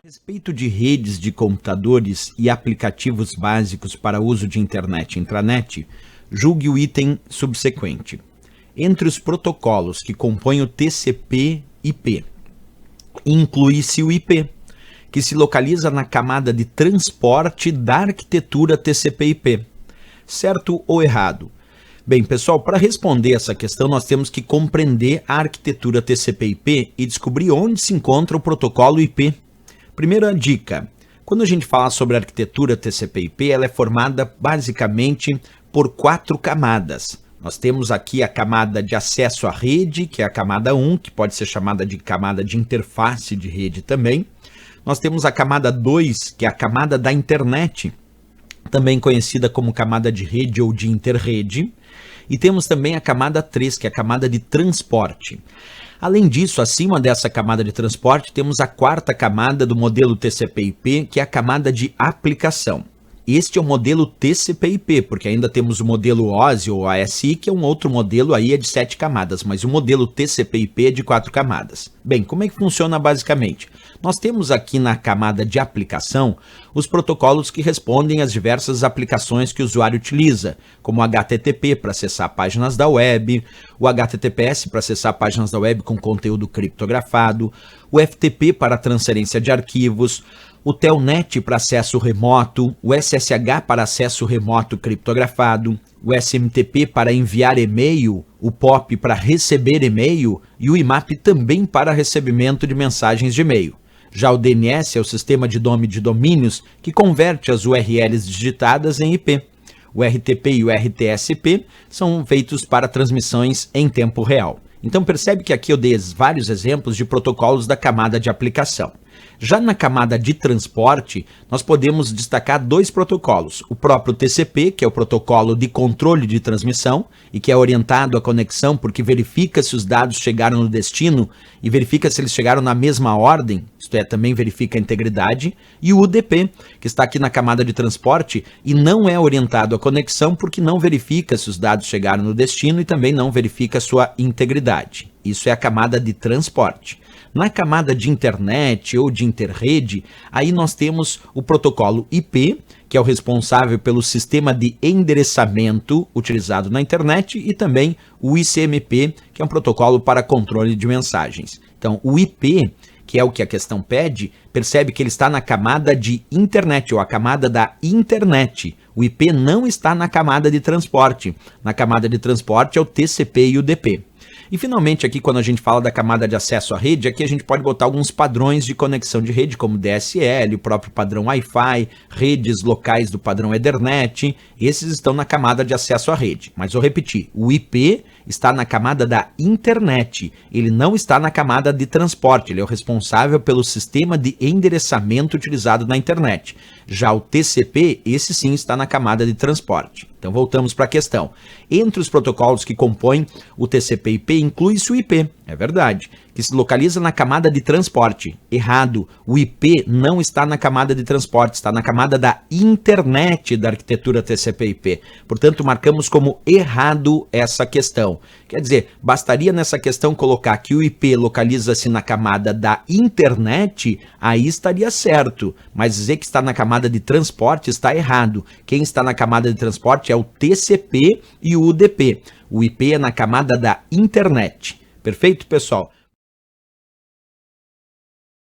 A respeito de redes de computadores e aplicativos básicos para uso de internet e intranet, julgue o item subsequente. Entre os protocolos que compõem o TCP/IP, inclui-se o IP, que se localiza na camada de transporte da arquitetura TCP/IP. Certo ou errado? Bem, pessoal, para responder essa questão, nós temos que compreender a arquitetura TCP/IP e descobrir onde se encontra o protocolo IP. Primeira dica: quando a gente fala sobre a arquitetura TCP/IP, ela é formada basicamente por 4 camadas. Nós temos aqui a camada de acesso à rede, que é a camada 1, que pode ser chamada de camada de interface de rede também. Nós temos a camada 2, que é a camada da internet, também conhecida como camada de rede ou de interrede. E temos também a camada 3, que é a camada de transporte. Além disso, acima dessa camada de transporte, temos a 4ª camada do modelo TCP/IP, que é a camada de aplicação. Este é o modelo TCP/IP, porque ainda temos o modelo OSI ou ASI, que é um outro modelo aí, é de 7 camadas, mas o modelo TCP/IP é de 4 camadas. Bem, como é que funciona basicamente? Nós temos aqui na camada de aplicação os protocolos que respondem às diversas aplicações que o usuário utiliza, como o HTTP para acessar páginas da web, o HTTPS para acessar páginas da web com conteúdo criptografado, o FTP para transferência de arquivos, o Telnet para acesso remoto, o SSH para acesso remoto criptografado, o SMTP para enviar e-mail, o POP para receber e-mail e o IMAP também para recebimento de mensagens de e-mail. Já o DNS é o sistema de nome de domínios que converte as URLs digitadas em IP. O RTP e o RTSP são feitos para transmissões em tempo real. Então percebe que aqui eu dei vários exemplos de protocolos da camada de aplicação. Já na camada de transporte, nós podemos destacar 2 protocolos. O próprio TCP, que é o protocolo de controle de transmissão e que é orientado à conexão porque verifica se os dados chegaram no destino e verifica se eles chegaram na mesma ordem, isto é, também verifica a integridade. E o UDP, que está aqui na camada de transporte e não é orientado à conexão porque não verifica se os dados chegaram no destino e também não verifica a sua integridade. Isso é a camada de transporte. Na camada de internet ou de interrede, aí nós temos o protocolo IP, que é o responsável pelo sistema de endereçamento utilizado na internet, e também o ICMP, que é um protocolo para controle de mensagens. Então, o IP, que é o que a questão pede, percebe que ele está na camada de internet, ou a camada da internet. O IP não está na camada de transporte. Na camada de transporte é o TCP e o UDP. E finalmente aqui, quando a gente fala da camada de acesso à rede, aqui a gente pode botar alguns padrões de conexão de rede, como DSL, o próprio padrão Wi-Fi, redes locais do padrão Ethernet, esses estão na camada de acesso à rede. Mas vou repetir, o IP está na camada da internet, ele não está na camada de transporte, ele é o responsável pelo sistema de endereçamento utilizado na internet. Já o TCP, esse sim está na camada de transporte. Então voltamos para a questão. Entre os protocolos que compõem o TCP/IP, inclui-se o IP, é verdade, que se localiza na camada de transporte. Errado, o IP não está na camada de transporte, está na camada da internet da arquitetura TCP/IP. Portanto, marcamos como errado essa questão. Quer dizer, bastaria nessa questão colocar que o IP localiza-se na camada da internet, aí estaria certo, mas dizer que está na camada de transporte está errado. Quem está na camada de transporte é o TCP e o UDP. O IP é na camada da internet. Perfeito, pessoal?